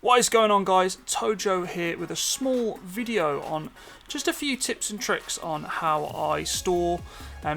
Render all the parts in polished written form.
What is going on, guys? Tohjo here with a small video on just a few tips and tricks on how I store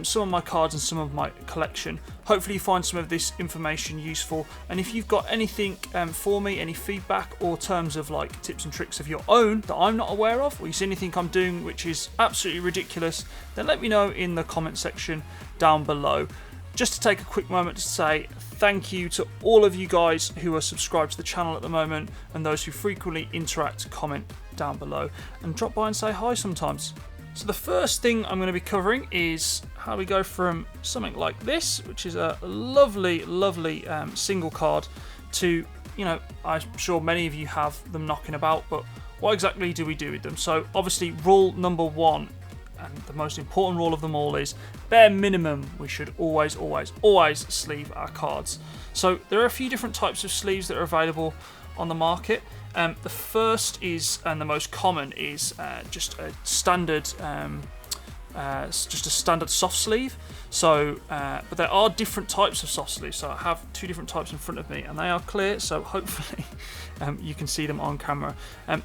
some of my cards and some of my collection. Hopefully you find some of this information useful, and if you've got anything for me, any feedback or terms of like tips and tricks of your own that I'm not aware of, or you see anything I'm doing which is absolutely ridiculous, then let me know in the comment section down below. Just to take a quick moment to say thank you to all of you guys who are subscribed to the channel at the moment, and those who frequently interact, comment down below, and drop by and say hi sometimes. So the first thing I'm going to be covering is how we go from something like this, which is a lovely single card, to, you know, I'm sure many of you have them knocking about, but what exactly do we do with them? So obviously rule number one, and the most important rule of them all, is bare minimum we should always sleeve our cards. So there are a few different types of sleeves that are available on the market. The first is, and the most common, is just a standard soft sleeve. So but there are different types of soft sleeves, so I have two different types in front of me and they are clear, so hopefully you can see them on camera.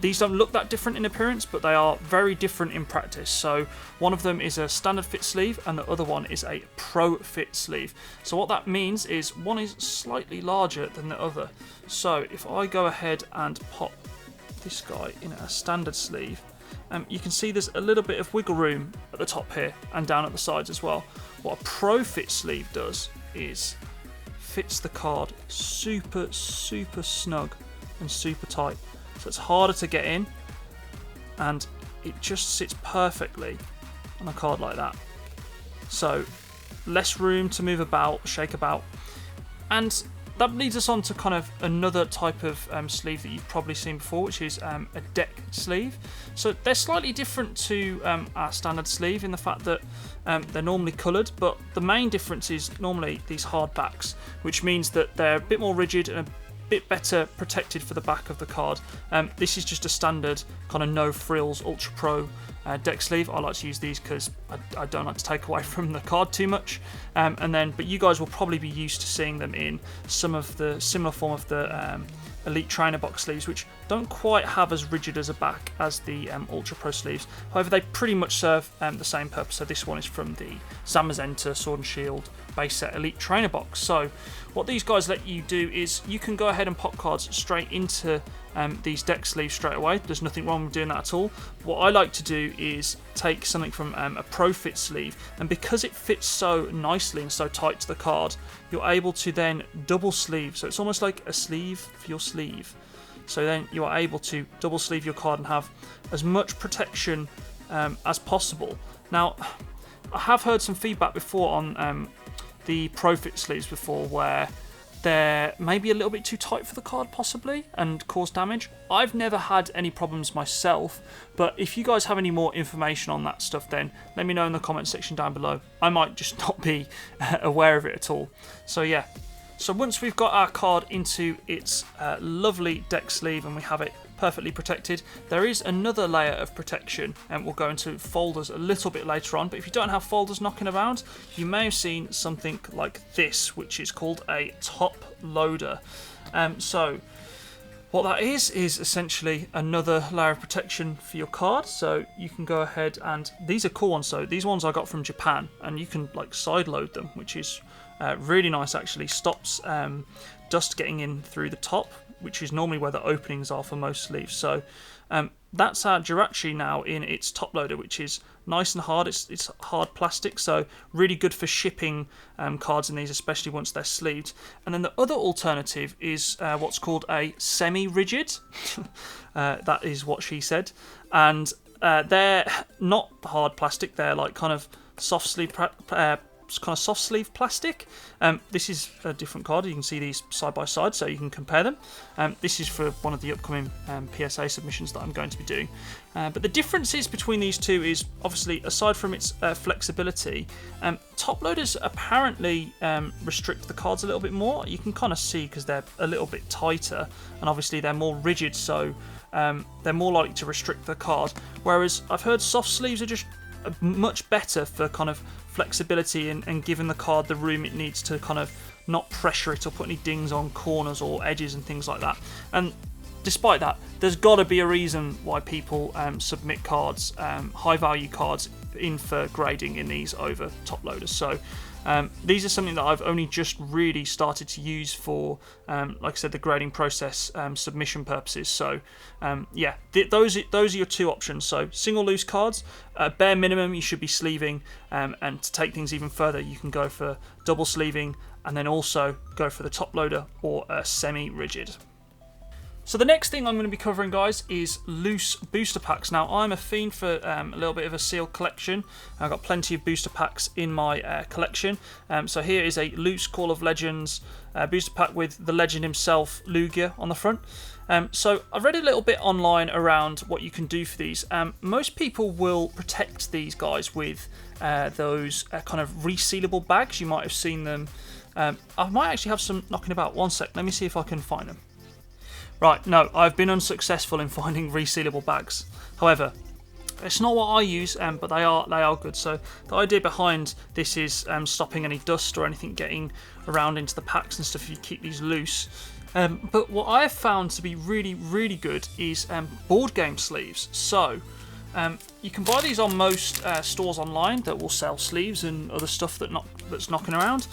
These don't look that different in appearance, but they are very different in practice. So one of them is a standard fit sleeve and the other one is a pro fit sleeve. So what that means is one is slightly larger than the other. So if I go ahead and pop this guy in a standard sleeve, you can see there's a little bit of wiggle room at the top here and down at the sides as well. What a pro fit sleeve does is fits the card super snug and super tight, so it's harder to get in and it just sits perfectly on a card like that. So less room to move about, shake about, and that leads us on to kind of another type of sleeve that you've probably seen before, which is a deck sleeve. So they're slightly different to our standard sleeve in the fact that they're normally coloured, but the main difference is normally these hard backs, which means that they're a bit more rigid and a bit better protected for the back of the card. This is just a standard kind of no frills Ultra Pro deck sleeve. I like to use these because I don't like to take away from the card too much. But you guys will probably be used to seeing them in some of the similar form of the Elite Trainer box sleeves, which don't quite have as rigid as a back as the Ultra Pro sleeves. However, they pretty much serve the same purpose. So this one is from the Zamazenta Sword and Shield base set Elite Trainer box. So what these guys let you do is you can go ahead and pop cards straight into these deck sleeves straight away. There's nothing wrong with doing that at all. What I like to do is take something from a Pro Fit sleeve, and because it fits so nicely and so tight to the card, you're able to then double sleeve. So it's almost like a sleeve for your sleeve. So then you are able to double sleeve your card and have as much protection as possible. Now, I have heard some feedback before on the Pro Fit sleeves before, where they're maybe a little bit too tight for the card possibly and cause damage. I've never had any problems myself, but if you guys have any more information on that stuff, then let me know in the comment section down below. I might just not be aware of it at all. So yeah, so once we've got our card into its lovely deck sleeve and we have it perfectly protected, there is another layer of protection, and we'll go into folders a little bit later on. But if you don't have folders knocking around, you may have seen something like this, which is called a top loader. So what that is essentially another layer of protection for your card. So you can go ahead, and these are cool ones. So these ones I got from Japan, and you can like side load them, which is really nice actually. Stops dust getting in through the top, which is normally where the openings are for most sleeves. So that's our Jirachi now in its top loader, which is nice and hard. It's hard plastic, so really good for shipping cards in these, especially once they're sleeved. And then the other alternative is what's called a semi-rigid. That is what she said. And they're not hard plastic. They're like kind of soft sleeve soft sleeve plastic. This is a different card. You can see these side by side, so you can compare them. This is for one of the upcoming PSA submissions that I'm going to be doing. But the differences between these two is obviously, aside from its flexibility, top loaders apparently restrict the cards a little bit more. You can kind of see because they're a little bit tighter, and obviously they're more rigid, so they're more likely to restrict the card. Whereas I've heard soft sleeves are just much better for kind of flexibility and giving the card the room it needs to kind of not pressure it or put any dings on corners or edges and things like that. And despite that, there's got to be a reason why people submit cards, high value cards, in for grading in these over top loaders. So these are something that I've only just really started to use for, like I said, the grading process submission purposes. So yeah, those are your two options. So single loose cards, bare minimum you should be sleeving, and to take things even further, you can go for double sleeving, and then also go for the top loader or a semi-rigid. So the next thing I'm going to be covering, guys, is loose booster packs. Now, I'm a fiend for a little bit of a sealed collection. I've got plenty of booster packs in my collection. So here is a loose Call of Legends booster pack with the legend himself, Lugia, on the front. So I've read a little bit online around what you can do for these. Most people will protect these guys with those kind of resealable bags. You might have seen them. I might actually have some knocking about. One sec, let me see if I can find them. Right, no, I've been unsuccessful in finding resealable bags. However, it's not what I use, but they are good. So the idea behind this is stopping any dust or anything getting around into the packs and stuff if you keep these loose. But what I have found to be really, really good is board game sleeves. So you can buy these on most stores online that will sell sleeves and other stuff that's knocking around.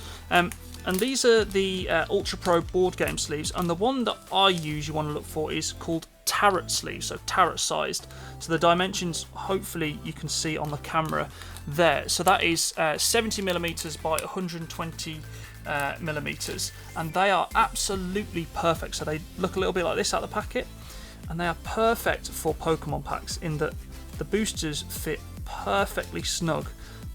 And these are the Ultra Pro board game sleeves, and the one that I use you want to look for is called Tarot sleeves, so Tarot sized. So the dimensions, hopefully you can see on the camera there. So that is 70mm by 120mm, and they are absolutely perfect. So they look a little bit like this out of the packet, and they are perfect for Pokemon packs in that the boosters fit perfectly snug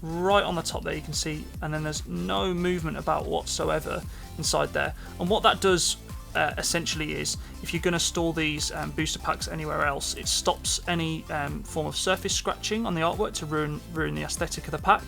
right on the top there, you can see, and then there's no movement about whatsoever inside there. And what that does essentially is, if you're going to store these booster packs anywhere else, it stops any form of surface scratching on the artwork to ruin the aesthetic of the pack.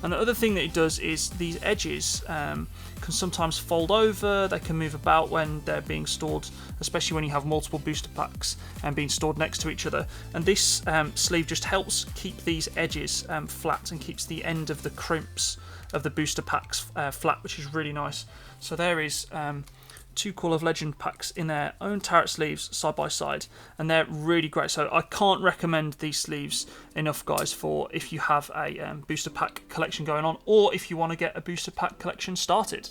And the other thing that it does is these edges can sometimes fold over, they can move about when they're being stored, especially when you have multiple booster packs and being stored next to each other. And this sleeve just helps keep these edges flat and keeps the end of the crimps of the booster packs flat, which is really nice. So there is two Call of Legend packs in their own Tarot sleeves side by side, and they're really great. So I can't recommend these sleeves enough, guys, for if you have a booster pack collection going on, or if you want to get a booster pack collection started.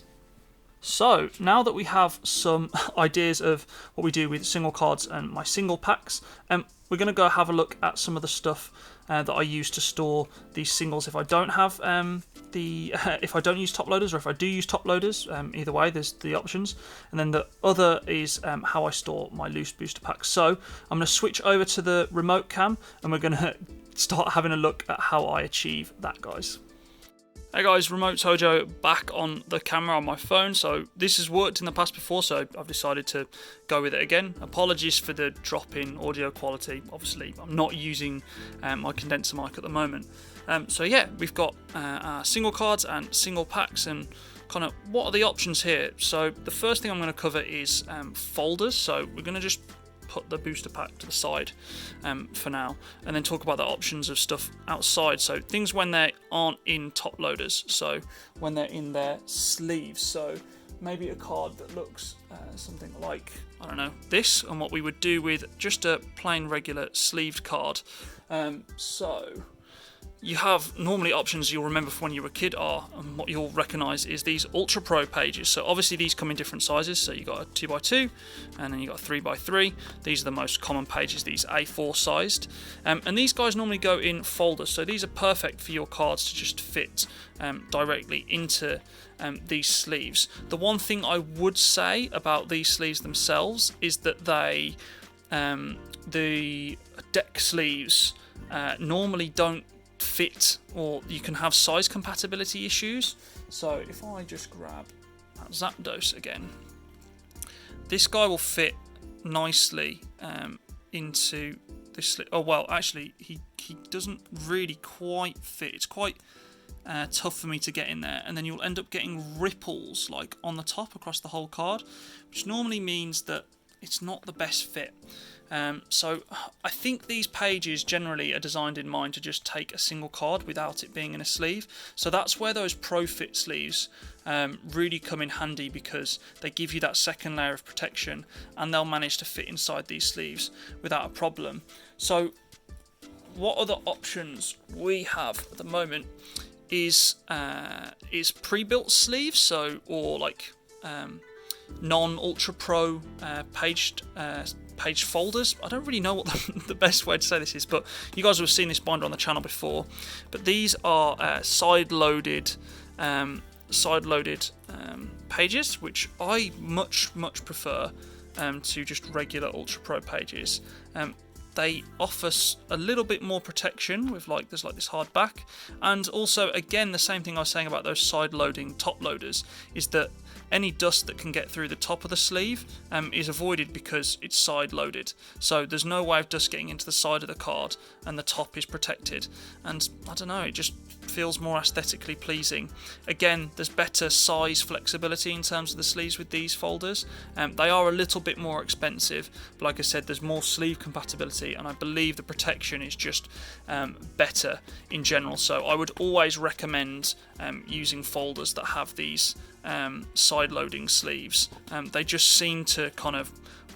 So now that we have some ideas of what we do with single cards and my single packs, we're going to go have a look at some of the stuff that I use to store these singles if I don't have if I don't use top loaders, or if I do use top loaders. Either way, there's the options. And then the other is how I store my loose booster packs. So I'm going to switch over to the remote cam, and we're going to start having a look at how I achieve that, guys. Hey guys, Remote Tohjo back on the camera on my phone. So this has worked in the past before, so I've decided to go with it again. Apologies for the drop in audio quality. Obviously, I'm not using my condenser mic at the moment. So yeah, we've got our single cards and single packs, and kind of what are the options here. So the first thing I'm going to cover is folders. So we're going to just put the booster pack to the side for now, and then talk about the options of stuff outside. So things when they aren't in top loaders, so when they're in their sleeves. So maybe a card that looks something like, I don't know, this, and what we would do with just a plain regular sleeved card. So you have normally options you'll remember from when you were a kid are, and what you'll recognise is these Ultra Pro pages. So obviously these come in different sizes. So you got a 2x2, and then you got a 3x3. These are the most common pages, these A4 sized. And these guys normally go in folders. So these are perfect for your cards to just fit directly into these sleeves. The one thing I would say about these sleeves themselves is that they, the deck sleeves normally don't fit, or you can have size compatibility issues. So if I just grab that Zapdos again, this guy will fit nicely into this. Oh well, actually he doesn't really quite fit. It's quite tough for me to get in there, and then you'll end up getting ripples like on the top across the whole card, which normally means that it's not the best fit. So I think these pages generally are designed in mind to just take a single card without it being in a sleeve. So that's where those Pro Fit sleeves really come in handy, because they give you that second layer of protection, and they'll manage to fit inside these sleeves without a problem. So what other options we have at the moment is pre-built sleeves, so or like non-Ultra Pro page folders. I don't really know what the best way to say this is, but you guys have seen this binder on the channel before. But these are side-loaded pages, which I much prefer to just regular Ultra Pro pages. They offer a little bit more protection with there's this hard back, and also again the same thing I was saying about those side loading top loaders is that any dust that can get through the top of the sleeve is avoided because it's side loaded. So there's no way of dust getting into the side of the card, and the top is protected. And I don't know, it just feels more aesthetically pleasing. Again, there's better size flexibility in terms of the sleeves with these folders. They are a little bit more expensive, but like I said, there's more sleeve compatibility, and I believe the protection is just better in general. So I would always recommend using folders that have these side loading sleeves. They just seem to kind of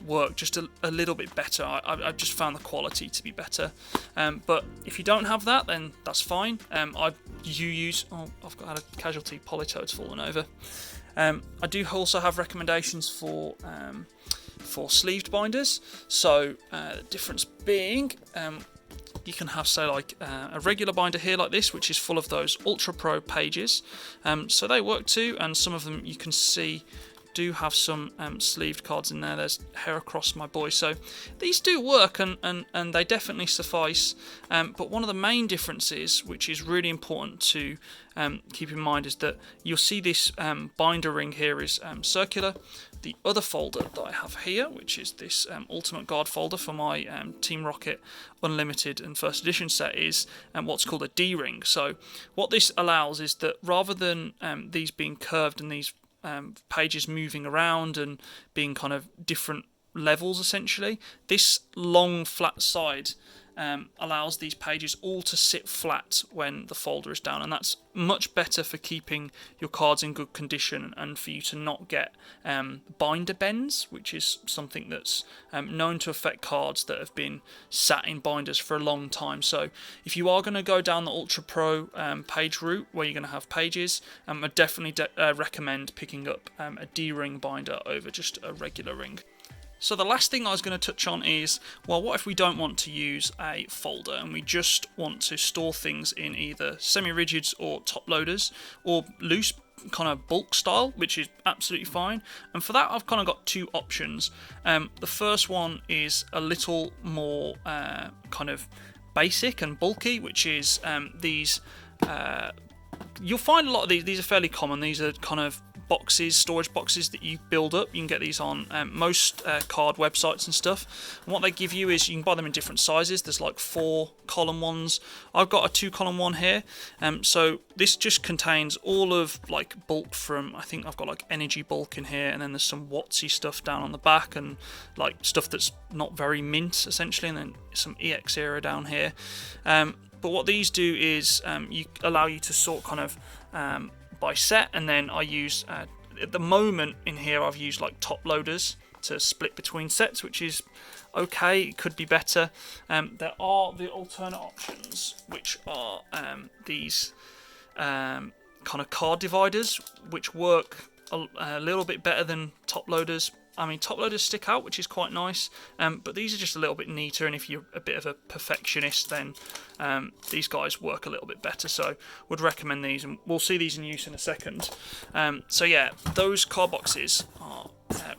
work just a little bit better. I've just found the quality to be better. But if you don't have that, then that's fine. I've got a casualty. Polytoad's fallen over. I do also have recommendations for sleeved binders. So the difference being, you can have, say, like a regular binder here like this, which is full of those Ultra Pro pages. So they work too, and some of them you can see do have some sleeved cards in there. There's hair across my boy. So these do work, and they definitely suffice. But one of the main differences, which is really important to keep in mind, is that you'll see this binder ring here is circular. The other folder that I have here, which is this Ultimate Guard folder for my Team Rocket Unlimited and First Edition set, is what's called a D-ring. So what this allows is that rather than these being curved and these pages moving around and being kind of different levels, essentially, this long flat side allows these pages all to sit flat when the folder is down, and that's much better for keeping your cards in good condition and for you to not get binder bends, which is something that's known to affect cards that have been sat in binders for a long time. So if you are going to go down the Ultra Pro page route where you're going to have pages, I definitely recommend picking up a D-ring binder over just a regular ring. So the last thing I was going to touch on is, well, what if we don't want to use a folder and we just want to store things in either semi-rigids or top loaders, or loose kind of bulk style, which is absolutely fine. And for that, I've kind of got two options. The first one is a little more kind of basic and bulky, which is these. You'll find a lot of these are fairly common. These are kind of boxes, storage boxes that you build up. You can get these on most card websites and stuff. And what they give you is you can buy them in different sizes. There's like 4-column ones. I've got a 2-column one here. So this just contains all of like bulk from, I think I've got like energy bulk in here, and then there's some Watsy stuff down on the back, and like stuff that's not very mint essentially, and then some EX era down here. But what these do is allow you to sort kind of by set, and then I use at the moment in here I've used like top loaders to split between sets, which is okay. It could be better. There are the alternate options, which are these kind of card dividers, which work a little bit better than top loaders. I mean, top loaders stick out, which is quite nice, but these are just a little bit neater, and if you're a bit of a perfectionist, then these guys work a little bit better, so would recommend these, and we'll see these in use in a second. So yeah, those card boxes are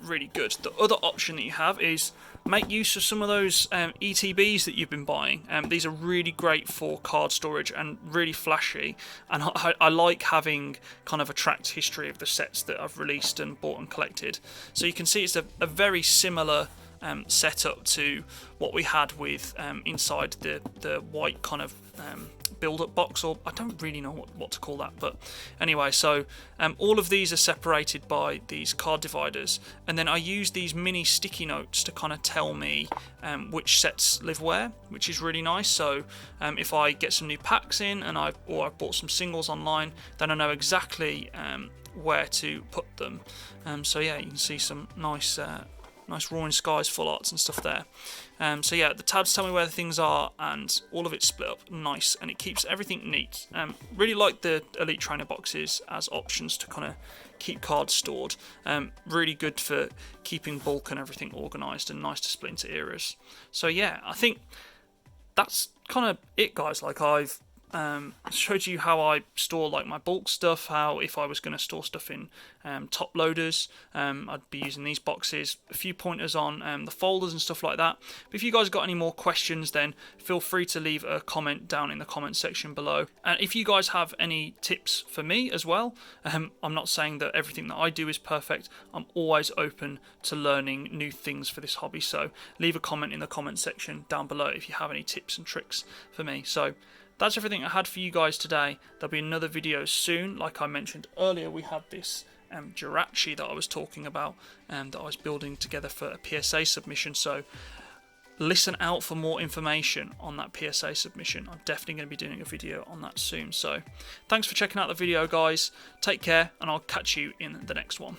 really good. The other option that you have is make use of some of those ETBs that you've been buying. These are really great for card storage and really flashy, and I like having kind of a tracked history of the sets that I've released and bought and collected. So you can see it's a very similar setup to what we had with inside the white kind of build-up box, or I don't really know what to call that, but anyway, so all of these are separated by these card dividers, and then I use these mini sticky notes to kind of tell me which sets live where, which is really nice. So if I get some new packs in and I've bought some singles online, then I know exactly where to put them. So yeah, you can see some nice Roaring Skies full arts and stuff there. So yeah, the tabs tell me where the things are, and all of it's split up nice, and it keeps everything neat. Really like the Elite Trainer boxes as options to kind of keep cards stored. Really good for keeping bulk and everything organised, and nice to split into eras. So yeah, I think that's kind of it, guys. Like, I've showed you how I store like my bulk stuff, how if I was going to store stuff in top loaders, I'd be using these boxes, a few pointers on the folders and stuff like that. But if you guys got any more questions, then feel free to leave a comment down in the comment section below. And if you guys have any tips for me as well, I'm not saying that everything that I do is perfect. I'm always open to learning new things for this hobby, so leave a comment in the comment section down below if you have any tips and tricks for me. So that's everything I had for you guys today. There'll be another video soon. Like I mentioned earlier, we had this Jirachi that I was talking about, that I was building together for a PSA submission. So listen out for more information on that PSA submission. I'm definitely going to be doing a video on that soon. So thanks for checking out the video, guys. Take care, and I'll catch you in the next one.